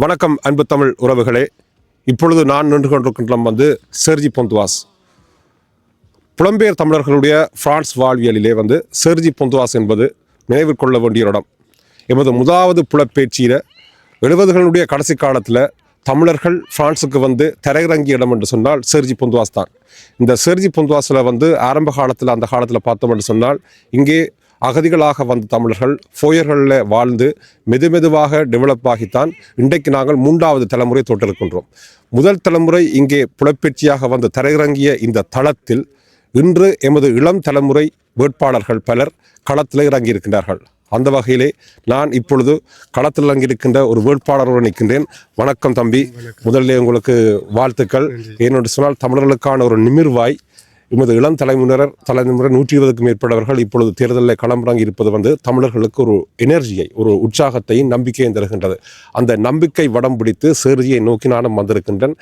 வணக்கம் அன்பு தமிழ் உறவுகளே. இப்பொழுது நான் நின்று கொண்டிருக்கின்ற செர்ஜி பொந்துவாஸ். புலம்பெயர் தமிழர்களுடைய பிரான்ஸ் வாழ்வியலிலே செர்ஜி பொந்துவாஸ் என்பது நினைவில் கொள்ள வேண்டிய இடம். எமது முதலாவது புலப்பேச்சியில் 70களுடைய கடைசி காலத்தில் தமிழர்கள் பிரான்ஸுக்கு தரையிறங்கிய இடம் என்று சொன்னால் செர்ஜி பொந்துவாஸ் தான். இந்த செர்ஜி பொந்துவாஸில் ஆரம்ப காலத்தில் அந்த காலத்தில் பார்த்தோம் என்று சொன்னால் இங்கே அகதிகளாக வந்த தமிழர்கள் ஃபோயர்களில் வாழ்ந்து மெதுவாக டெவலப் ஆகித்தான் இன்றைக்கு நாங்கள் 3வது தலைமுறை தொட்டிருக்கின்றோம். முதல் தலைமுறை இங்கே புலப்பெற்றியாக தரையிறங்கிய இந்த தளத்தில் இன்று எமது இளம் தலைமுறை வேட்பாளர்கள் பலர் களத்தில் இறங்கியிருக்கின்றார்கள். அந்த வகையிலே நான் இப்பொழுது களத்தில் இறங்கியிருக்கின்ற ஒரு வேட்பாளருடன் நிற்கின்றேன். வணக்கம் தம்பி. முதலில் உங்களுக்கு வாழ்த்துக்கள். ஏனென்று சொன்னால் தமிழர்களுக்கான ஒரு நிமிர்வாய் எமது இளம் தலைமுறை 120க்கும் மேற்பட்டவர்கள் இப்பொழுது தேர்தலில் களமிறங்கி இருப்பது தமிழர்களுக்கு ஒரு எனர்ஜியை, ஒரு உற்சாகத்தையும் நம்பிக்கையும் தருகின்றது. அந்த நம்பிக்கை வடம் பிடித்து செர்ஜியை நோக்கி நானும் வந்திருக்கின்றேன்.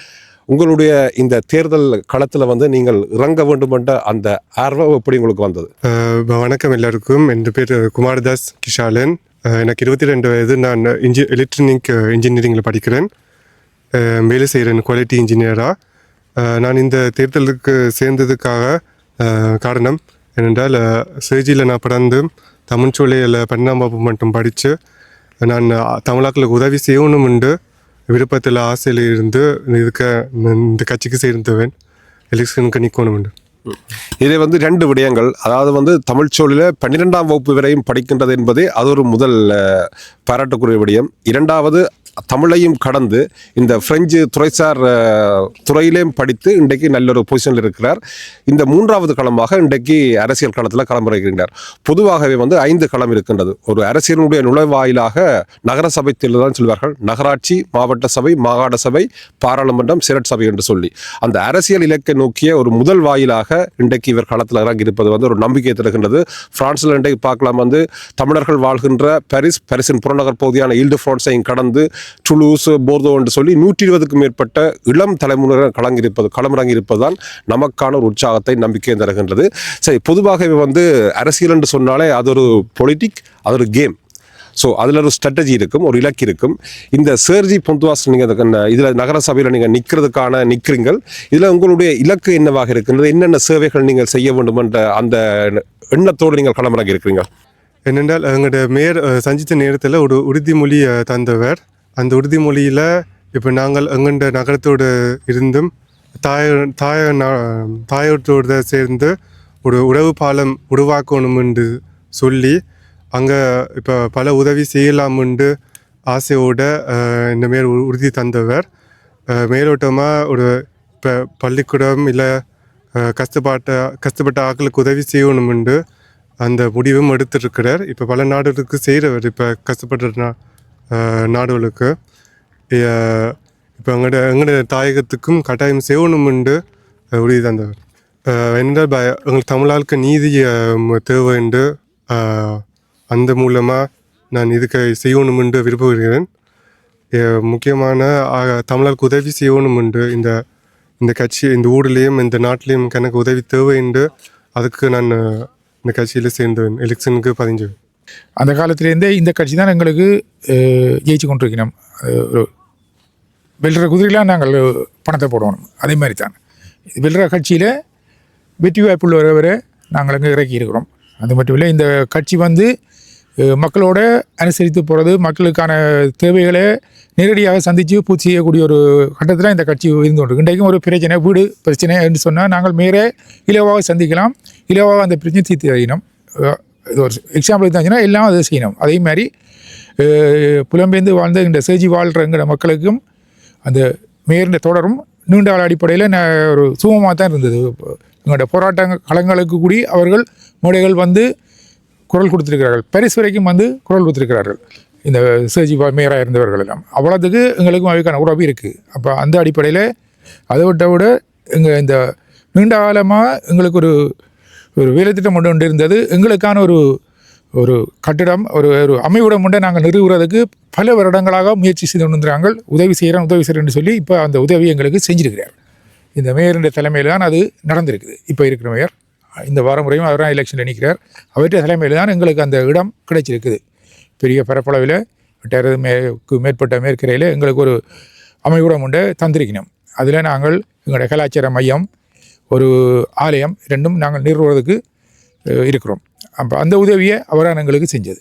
உங்களுடைய இந்த தேர்தல் களத்தில் நீங்கள் இறங்க வேண்டும் என்ற அந்த ஆர்வம் எப்படி உங்களுக்கு வந்தது? வணக்கம் எல்லாருக்கும். என் பேர் குமாரதாஸ் கிஷாலன். எனக்கு 22 வயது. நான் எலக்ட்ரானிக் இன்ஜினியரிங்கில் படிக்கிறேன். வேலை செய்கிறேன் குவாலிட்டி இன்ஜினியராக. நான் இந்த தேர்தலுக்கு சேர்ந்ததுக்காக காரணம் என்னென்றால், செர்ஜியில் நான் பிறந்து தமிழ் சூழலில் 12ஆம் வகுப்பு மட்டும் படித்து நான் தமிழாக்களுக்கு உதவி செய்யணும் என்று விருப்பத்தில் ஆசையில் இருந்து இந்த கட்சிக்கு சேர்ந்தவன். எலெக்ஷனுக்கு நிற்கணும் என்று. இதில் 2 விடயங்கள். அதாவது தமிழ் சூழலில் 12ஆம் வகுப்பு வரையும் படிக்கின்றது என்பதே அது ஒரு முதல் பாராட்டுக்குரிய விடயம். இரண்டாவது, தமிழையும் கடந்து இந்த பிரெஞ்சு துறைசார் துறையிலேயும் படித்து இன்றைக்கு நல்ல ஒரு பொசிஷனில் இருக்கிறார். இந்த 3வது களமாக இன்றைக்கு அரசியல் களத்தில் களமிறங்குகிறார். பொதுவாகவே 5 களம் இருக்கின்றது. ஒரு அரசியலுடைய நுழைவாயிலாக நகர சபை தேர்தல் தான் சொல்வார்கள். நகராட்சி, மாவட்ட சபை, மாகாண சபை, பாராளுமன்றம், செனட் சபை என்று சொல்லி அந்த அரசியல் இலக்கை நோக்கிய ஒரு முதல் வாயிலாக இன்றைக்கு இவர் களத்தில் இறங்கி இருப்பது ஒரு நம்பிக்கை தருகின்றது. பிரான்ஸில் இன்றைக்கு பார்க்கலாம், தமிழர்கள் வாழ்கின்ற பாரிஸின் புறநகர் பகுதியான ஈல்டு பிரான்ஸையும் கடந்து டுலூஸ், போர்தோ என்று சொல்லி 120க்கும் மேற்பட்ட இளம் தலைமுறை களமிறங்கி இருப்பதுதான் நமக்கான ஒரு உற்சாகத்தை, நம்பிக்கையை தருகின்றது. சரி, பொதுவாகவே அரசியல் என்று சொன்னாலே அது ஒரு பொலிட்டிக், அது ஒரு கேம். ஸோ அதில் ஒரு ஸ்ட்ராட்டஜி இருக்கும், ஒரு இலக்கு இருக்கும். இந்த செர்ஜி பொந்துவாஸ் நீங்கள் இதில் நகர சபையில் நீங்கள் நிற்கிறீங்கள். இதில் உங்களுடைய இலக்கு என்னவாக இருக்கின்றது? என்னென்ன சேவைகள் நீங்கள் செய்ய வேண்டும் என்ற அந்த எண்ணத்தோடு நீங்கள் களமிறங்கி இருக்கிறீங்க? என்னென்றால், எங்களுடைய மேயர் சந்தித்த நேரத்தில் ஒரு உறுதிமொழி தந்தவர். அந்த உறுதிமொழியில் இப்போ நாங்கள் எங்கண்ட நகரத்தோடு இருந்தும் தாயோட்டோடு சேர்ந்து ஒரு உறவு பாலம் உருவாக்கணும் என்று சொல்லி அங்கே இப்போ பல உதவி செய்யலாம்னு ஆசையோட இந்த மாரி உறுதி தந்தவர். மேலோட்டமாக ஒரு இப்போ பள்ளிக்கூடம் இல்லை கஷ்டப்பட்ட ஆட்களுக்கு உதவி செய்யணும்னு அந்த முடிவும் எடுத்துருக்கிறார். இப்போ பல நாடுகளுக்கு செய்கிறவர். இப்போ கஷ்டப்படுற நாடுகளுக்கு இப்போ எங்களோட தாயகத்துக்கும் கட்டாயம் செய்யணும்னு உறுதி தந்தவர். என்னென்றால், எங்களுக்கு தமிழாளுக்கு நீதி தேவைண்டு அந்த மூலமாக நான் இதுக்கு செய்யணும்னு விரும்புகிறேன். முக்கியமான தமிழருக்கு உதவி செய்யணும்னு இந்த கட்சி, இந்த ஊர்லேயும் இந்த நாட்டிலையும் எனக்கு உதவி தேவைண்டு அதுக்கு நான் இந்த கட்சியில் சேர்ந்தேன். எலெக்ஷனுக்கு 15. அந்த காலத்திலேருந்தே இந்த கட்சி தான் எங்களுக்கு ஜெயிச்சு கொண்டிருக்கணும். வெல்ற குதிரைலாம் நாங்கள் பணத்தை போடணும். அதே மாதிரி தான் வெல்ற கட்சியில் வெற்றி வாய்ப்புள்ளவரை நாங்கள் அங்கே இறக்கி இருக்கிறோம். அது மட்டும் இல்லை, இந்த கட்சி மக்களோட அனுசரித்து போகிறது, மக்களுக்கான தேவைகளை நேரடியாக சந்தித்து பூர்த்தி செய்யக்கூடிய ஒரு கட்டத்தில் இந்த கட்சி இருந்து கொண்டு இன்றைக்கும் ஒரு பிரச்சனை, வீடு பிரச்சனை என்று சொன்னால் நாங்கள் மேலே இலவாக சந்திக்கலாம், இலவாக அந்த பிரச்சனை தீர்த்து அறியணும். இது ஒரு எக்ஸாம்பிள் இருந்தாச்சுன்னா எல்லாம் அதை செய்யணும். அதே மாதிரி புலம்பெயர்ந்து வாழ்ந்த இந்த செர்ஜி வாழ்கிற மக்களுக்கும் அந்த மேயர்ந்த தொடரும் நீண்ட கால அடிப்படையில் ஒரு சுகமாக தான் இருந்தது. எங்களோட போராட்ட களங்களுக்கு கூடி அவர்கள் மேடைகள் குரல் கொடுத்துருக்கிறார்கள். பாரிஸ் வரைக்கும் குரல் கொடுத்துருக்கிறார்கள் இந்த செர்ஜி மேயராக இருந்தவர்கள் எல்லாம். அவ்வளோத்துக்கு எங்களுக்கும் அதுக்கான உறவு இருக்குது. அப்போ அந்த அடிப்படையில் அதை விட எங்கள் இந்த நீண்ட காலமாக எங்களுக்கு ஒரு வேலை திட்டம் ஒன்று இருந்தது. எங்களுக்கான ஒரு கட்டிடம், ஒரு அமைவிடம் ஒன்றை நாங்கள் நிறுவுறதுக்கு பல வருடங்களாக முயற்சி செய்து கொண்டிருக்கிறாங்க. உதவி செய்கிறேன்னு சொல்லி இப்போ அந்த உதவி எங்களுக்கு செஞ்சுருக்கிறார். இந்த மேயருடைய தலைமையில் தான் அது நடந்திருக்குது. இப்போ இருக்கிற மேயர் இந்த வாரம் முறையும் அவராக எலெக்ஷனில் நிற்கிறார். அவற்றை தலைமையில் தான் எங்களுக்கு அந்த இடம் கிடைச்சிருக்குது. பெரிய பரப்பளவில் மேற்பட்ட மேற்கரையில் எங்களுக்கு ஒரு அமைவிடம் உண்டு தந்திருக்கணும். அதில் நாங்கள் எங்களுடைய கலாச்சார மையம் ஒரு ஆலயம் ரெண்டும் நாங்கள் நிறுவுவதற்கு இருக்கிறோம். அப்போ அந்த உதவியை அவரால் எங்களுக்கு செஞ்சது.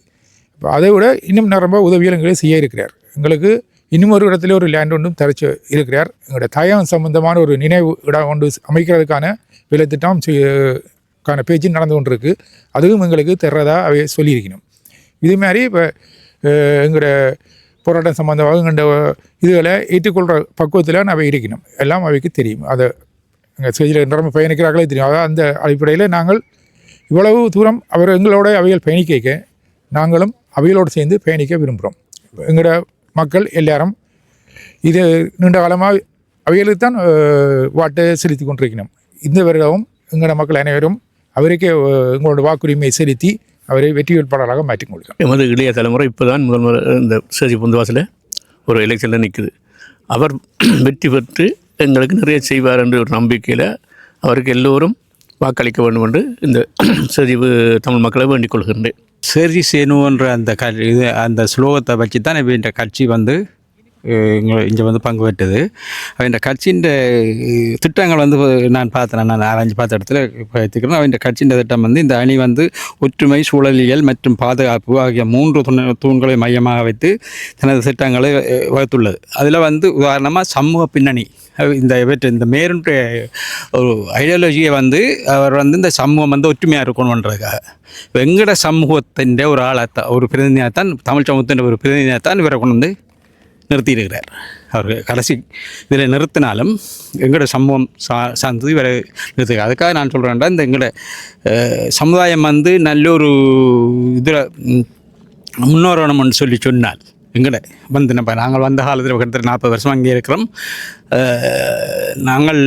இப்போ அதை விட இன்னும் ரொம்ப உதவிகள் எங்களுக்கு செய்ய இருக்கிறார். எங்களுக்கு இன்னும் ஒரு இடத்துல ஒரு லேண்ட் ஒன்றும் தரிச்சு இருக்கிறார். எங்களுடைய தாயம் சம்பந்தமான ஒரு நினைவு இடம் ஒன்று அமைக்கிறதுக்கான வேலை திட்டம் பேச்சு நடந்து கொண்டிருக்கு. அதுவும் எங்களுக்கு தர்றதா அவை சொல்லியிருக்கணும். இது மாதிரி இப்போ எங்களோட போராட்டம் சம்பந்தமாக எங்கள்ட இதுகளை ஏற்றுக்கொள்கிற பக்குவத்தில் அவை இருக்கணும். எல்லாம் அவைக்கு தெரியும். அதை எங்கள் செய்தியில் நிரம்ப பயணிக்கிறார்களே தெரியும். அதாவது அந்த அடிப்படையில் நாங்கள் இவ்வளவு தூரம் எங்களோட அவைகள் பயணிக்க நாங்களும் அவைகளோடு சேர்ந்து பயணிக்க விரும்புகிறோம். எங்களோட மக்கள் எல்லாரும் இது நீண்ட காலமாக அவைகளுக்கு தான் வாட்டை செலுத்தி கொண்டிருக்கணும். இந்த வருடமும் எங்களோட மக்கள் அனைவரும் அவருக்கே எங்களோட வாக்குரிமையை செலுத்தி அவரை வெற்றி வேட்பாளராக மாற்றிக் கொள்கிறோம். எமது இளைய தலைமுறை இப்போ தான் முதல் இந்த சேஜி புந்தவாசில் ஒரு எலெக்ஷனில் நிற்குது. அவர் வெற்றி பெற்று எங்களுக்கு நிறைய செய்வார் என்ற ஒரு நம்பிக்கையில் அவருக்கு எல்லோரும் வாக்களிக்க வேண்டும் என்று இந்த சேஜி தமிழ் மக்களை வேண்டிக் கொள்கின்றேன். சேர்ஜி சேனுன்ற அந்த ஸ்லோகத்தை வச்சு தான் இப்போ இந்த கட்சி இங்கே பங்கு பெற்றது. இந்த கட்சியின் திட்டங்கள் நான் பார்த்தேன். நான் ஆராய்ச்சி பார்த்த இடத்துல பார்த்துக்கிறேன். அவன் கட்சியின் திட்டம் இந்த அணி ஒற்றுமை, சூழலியல் மற்றும் பாதுகாப்பு ஆகிய 3 தூண்களை மையமாக வைத்து தனது திட்டங்களை வகுத்துள்ளது. அதில் உதாரணமாக சமூக பின்னணி இந்த மேருடைய ஒரு ஐடியாலஜியை அவர் இந்த சமூகம் ஒற்றுமையாக இருக்கணுன்றதுக்காக எங்கட சமூகத்தின் ஒரு ஆளாகத்தான், ஒரு பிரதிநிதியாகத்தான், தமிழ் சமூகத்தின் ஒரு பிரதிநிதியாகத்தான் இவரை கொண்டு நிறுத்தியிருக்கிறார். அவர் கடைசி இதில் நிறுத்தினாலும் எங்களோட சமூகம் சார்ந்தது இவரை நிறுத்துகிறார். அதுக்காக நான் சொல்கிறேன்டா, இந்த எங்களோட சமுதாயம் நல்ல ஒரு இதில் முன்னோரணம்னு சொன்னால் எங்கட நம்ம நாங்கள் வந்த காலத்தில் கிட்டத்தட்ட 40 வருஷம் அங்கே இருக்கிறோம். நாங்கள்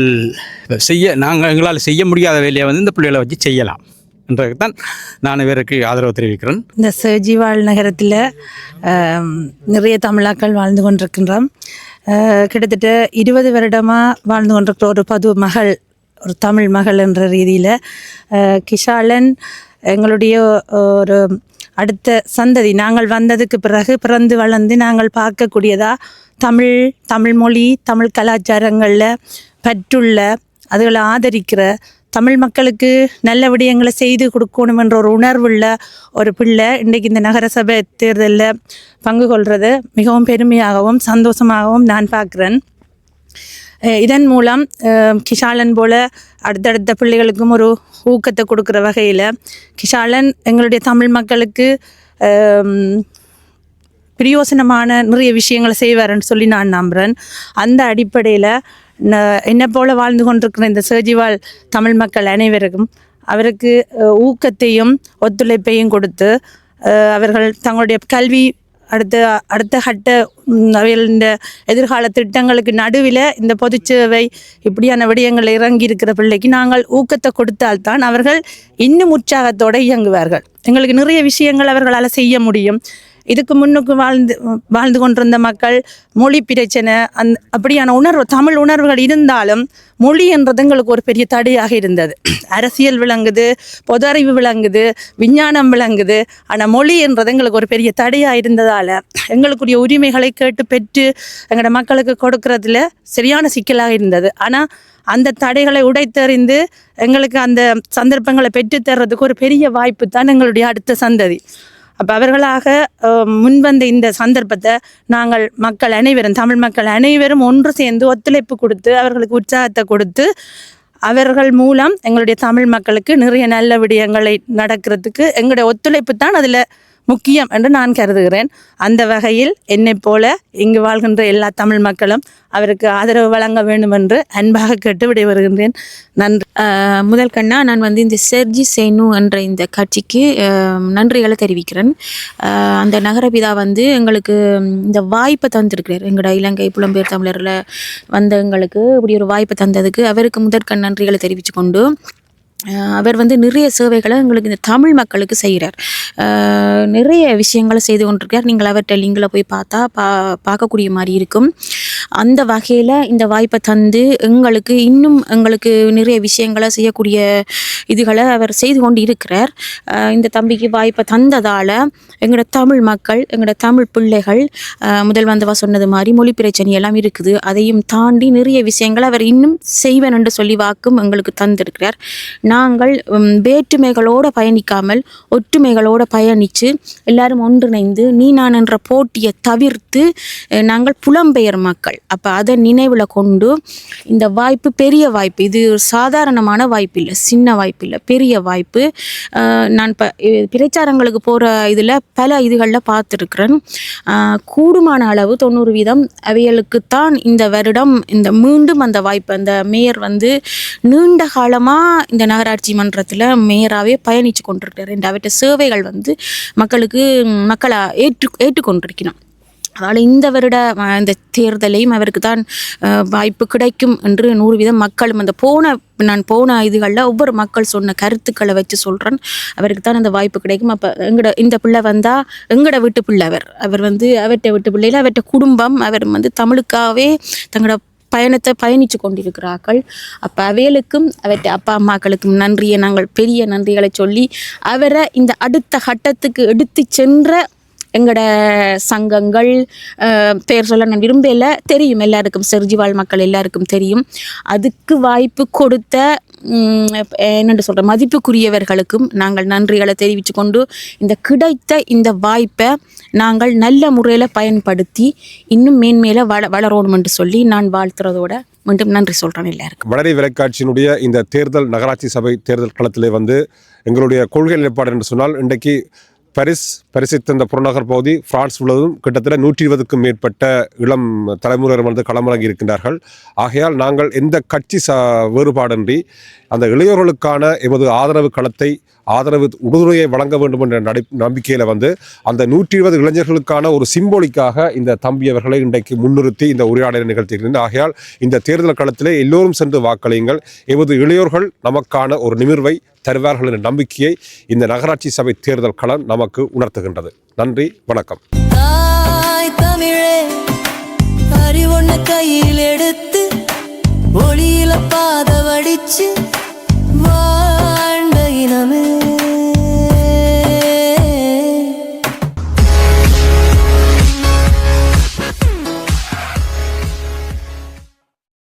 எங்களால் செய்ய முடியாத வேலையை இந்த பிள்ளைகளை வச்சு செய்யலாம் என்றதுதான் நான் இவருக்கு ஆதரவு தெரிவிக்கிறேன். இந்த சேஜிவால் நகரத்தில் நிறைய தமிழாக்கள் வாழ்ந்து கொண்டிருக்கின்றோம். கிட்டத்தட்ட 20 வருடமாக வாழ்ந்து கொண்டிருக்கிற ஒரு தமிழ் மகள் என்ற ரீதியில் கிஷாலன் எங்களுடைய ஒரு அடுத்த சந்ததி. நாங்கள் வந்ததுக்கு பிறகு பிறந்து வளர்ந்து நாங்கள் பார்க்கக்கூடியதாக தமிழ் மொழி, தமிழ் கலாச்சாரங்களில் பற்றுள்ள, அதுகளை ஆதரிக்கிற, தமிழ் மக்களுக்கு நல்ல விடயங்களை செய்து கொடுக்கணும் என்ற ஒரு உணர்வுள்ள ஒரு பிள்ளை இன்றைக்கு இந்த நகரசபை தேர்தலில் பங்கு கொள்வது மிகவும் பெருமையாகவும் சந்தோஷமாகவும் நான் பார்க்குறேன். இதன் மூலம் கிஷாலன் போல் அடுத்தடுத்த பிள்ளைகளுக்கும் ஒரு ஊக்கத்தை கொடுக்குற வகையில் கிஷாலன் எங்களுடைய தமிழ் மக்களுக்கு பிரயோசனமான நிறைய விஷயங்களை செய்வார்ன்னு சொல்லி நான் நம்புகிறேன். அந்த அடிப்படையில் என்னை போல் வாழ்ந்து கொண்டிருக்கிற இந்த சேஜிவால் தமிழ் மக்கள் அனைவருக்கும் அவருக்கு ஊக்கத்தையும் ஒத்துழைப்பையும் கொடுத்து அவர்கள் தங்களுடைய கல்வி அடுத்த கட்ட இந்த எதிர்கால திட்டங்களுக்கு நடுவில் இந்த பொதுச்சேவை இப்படியான விடயங்கள் இறங்கி இருக்கிற பிள்ளைக்கு நாங்கள் ஊக்கத்தை கொடுத்தால்தான் அவர்கள் இன்னும் உற்சாகத்தோடு இயங்குவார்கள். எங்களுக்கு நிறைய விஷயங்கள் அவர்களால் செய்ய முடியும். இதுக்கு முன்னுக்கு வாழ்ந்து கொண்டிருந்த மக்கள் மொழி பிரச்சனை அப்படியான தமிழ் உணர்வுகள் இருந்தாலும் மொழி என்றது எங்களுக்கு ஒரு பெரிய தடையாக இருந்தது. அரசியல் விளங்குது, பொது அறிவு விளங்குது, விஞ்ஞானம் விளங்குது, ஆனால் மொழி என்றது எங்களுக்கு ஒரு பெரிய தடையாக இருந்ததால் எங்களுக்குரிய உரிமைகளை கேட்டு பெற்று எங்களோட மக்களுக்கு கொடுக்கறதுல சரியான சிக்கலாக இருந்தது. ஆனால் அந்த தடைகளை உடைத்தறிந்து எங்களுக்கு அந்த சந்தர்ப்பங்களை பெற்றுத்தர்றதுக்கு ஒரு பெரிய வாய்ப்பு தான் எங்களுடைய அடுத்த சந்ததி. அப்போ அவர்களாக முன்வந்த இந்த சந்தர்ப்பத்தை நாங்கள் தமிழ் மக்கள் அனைவரும் ஒன்று சேர்ந்து ஒத்துழைப்பு கொடுத்து அவர்களுக்கு உற்சாகத்தை கொடுத்து அவர்கள் மூலம் எங்களுடைய தமிழ் மக்களுக்கு நிறைய நல்ல விடயங்களை நடக்கிறதுக்கு எங்களுடைய ஒத்துழைப்பு தான் அதில் முக்கியம் என்று நான் கருதுகிறேன். அந்த வகையில் என்னை போல இங்கு வாழ்கின்ற எல்லா தமிழ் மக்களும் அவருக்கு ஆதரவு வழங்க வேண்டும் என்று அன்பாக கேட்டு விடைபெறுகின்றேன். நன்றி. முதல் கண்ணா நான் இந்த சேர்ஜி சேனு என்ற இந்த கட்சிக்கு நன்றிகளை தெரிவிக்கிறேன். அந்த நகரபிதா எங்களுக்கு இந்த வாய்ப்பை தந்திருக்கிறார். எங்களோட இலங்கை புலம்பெயர் தமிழரில் வந்த எங்களுக்கு இப்படி ஒரு வாய்ப்பை தந்ததுக்கு அவருக்கு முதற்கண் நன்றிகளை தெரிவித்து கொண்டு அவர் வந்து நிறைய சேவைகளை எங்களுக்கு இந்த தமிழ் மக்களுக்கு செய்கிறார். நிறைய விஷயங்களை செய்து கொண்டிருக்கார். நீங்கள் அவர்கிட்ட லிங்கில் போய் பார்த்தா பார்க்கக்கூடிய மாதிரி இருக்கும். அந்த வகையில் இந்த வாய்ப்பை தந்து எங்களுக்கு நிறைய விஷயங்களை செய்யக்கூடிய இதுகளை அவர் செய்து கொண்டு இருக்கிறார். இந்த தம்பிக்கு வாய்ப்பை தந்ததால் எங்களோட தமிழ் மக்கள், எங்களோட தமிழ் பிள்ளைகள், முதல் வந்தவா சொன்னது மாதிரி மொழி பிரச்சனை எல்லாம் இருக்குது, அதையும் தாண்டி நிறைய விஷயங்களை அவர் இன்னும் செய்வேன் என்று சொல்லி வாக்கும் எங்களுக்கு தந்திருக்கிறார். நாங்கள் வேற்றுமைகளோடு பயணிக்காமல் ஒற்றுமைகளோடு பயணித்து எல்லாரும் ஒன்றிணைந்து நீ நான் என்ற போட்டியை தவிர்த்து நாங்கள் புலம்பெயர் மக்கள். அப்போ அதை நினைவில் கொண்டு இந்த வாய்ப்பு பெரிய வாய்ப்பு, இது சாதாரணமான வாய்ப்பு இல்லை, சின்ன வாய்ப்பு இல்லை, பெரிய வாய்ப்பு. நான் இப்போ பிரச்சாரங்களுக்கு போகிற இதில் பல இதுகளில் பார்த்துருக்குறேன். கூடுமான அளவு 90% அவைகளுக்குத்தான் இந்த வருடம் இந்த மீண்டும் அந்த வாய்ப்பு. அந்த மேயர் வந்து நீண்ட காலமாக இந்த நகராட்சி மன்றத்தில் மேயராகவே பயணித்து கொண்டிருக்கிறார். அவற்றை சேவைகள் வந்து மக்களை ஏற்றுக்கொண்டிருக்கணும். அதனால் இந்த வருட இந்த தேர்தலையும் அவருக்கு தான் வாய்ப்பு கிடைக்கும் என்று 100% மக்களும் நான் போன இதுகளில் ஒவ்வொரு மக்கள் சொன்ன கருத்துக்களை வச்சு சொல்கிறேன், அவருக்கு தான் அந்த வாய்ப்பு கிடைக்கும். அப்போ இந்த பிள்ளை வந்தால் எங்களோட வீட்டு பிள்ளை அவர் வந்து அவர்கிட்ட வீட்டு பிள்ளையில் அவர்கிட்ட குடும்பம், அவர் வந்து தமிழுக்காகவே தங்களோட பயணத்தை பயணித்து கொண்டிருக்கிறார்கள். அப்போ அவைகளுக்கும் அவற்றை அப்பா அம்மாக்களுக்கும் நன்றியை நாங்கள் பெரிய நன்றிகளை சொல்லி அவரை இந்த அடுத்த கட்டத்துக்கு எடுத்து சென்ற எங்களோட சங்கங்கள் பேர் சொல்ல நான் விரும்பல, தெரியும் எல்லாருக்கும், செர்ஜிவாழ் மக்கள் எல்லாருக்கும் தெரியும். அதுக்கு வாய்ப்பு கொடுத்த என்னென்று சொல்கிற மதிப்புக்குரியவர்களுக்கும் நாங்கள் நன்றிகளை தெரிவித்து கொண்டு இந்த கிடைத்த இந்த வாய்ப்பை நாங்கள் நல்ல முறையில் பயன்படுத்தி இன்னும் மேன்மேலே வளரணும் என்று சொல்லி நான் வாழ்த்துறதோட மீண்டும் நன்றி சொல்கிறேன் எல்லாருக்கும். வளரை விலைக்காட்சியினுடைய இந்த தேர்தல் நகராட்சி சபை தேர்தல் களத்திலே வந்து எங்களுடைய கொள்கை நிலைப்பாடு என்று சொன்னால், இன்றைக்கு பரிசித்த இந்த புறநகர் பகுதி பிரான்ஸ் முழுவதும் கிட்டத்தட்ட 120க்கும் மேற்பட்ட இளம் தலைமுறையினர் வந்து களமிறங்கி இருக்கின்றார்கள். ஆகையால் நாங்கள் எந்த கட்சி வேறுபாடின்றி அந்த இளையோர்களுக்கான எமது ஆதரவு களத்தை ஆதரவு உறுதுணையை வழங்க வேண்டும் என்ற நம்பிக்கையில் வந்து அந்த 120 இளைஞர்களுக்கான ஒரு சிம்போலிக்காக இந்த தம்பி அவர்களை இன்றைக்கு முன்னிறுத்தி இந்த உரையாடலை நிகழ்த்தியிருக்கின்றனர். ஆகையால் இந்த தேர்தல் களத்திலே எல்லோரும் சென்று வாக்களியுங்கள், எமது இளையோர்கள் நமக்கான ஒரு நிமிர்வை தருவார்கள் என்ற நம்பிக்கையை இந்த நகராட்சி சபை தேர்தல் களம் நமக்கு உணர்த்துகின்றது. நன்றி, வணக்கம். கையில் எடுத்து ஒளியில பாத வடிச்சு வாழ்ந்த இனமே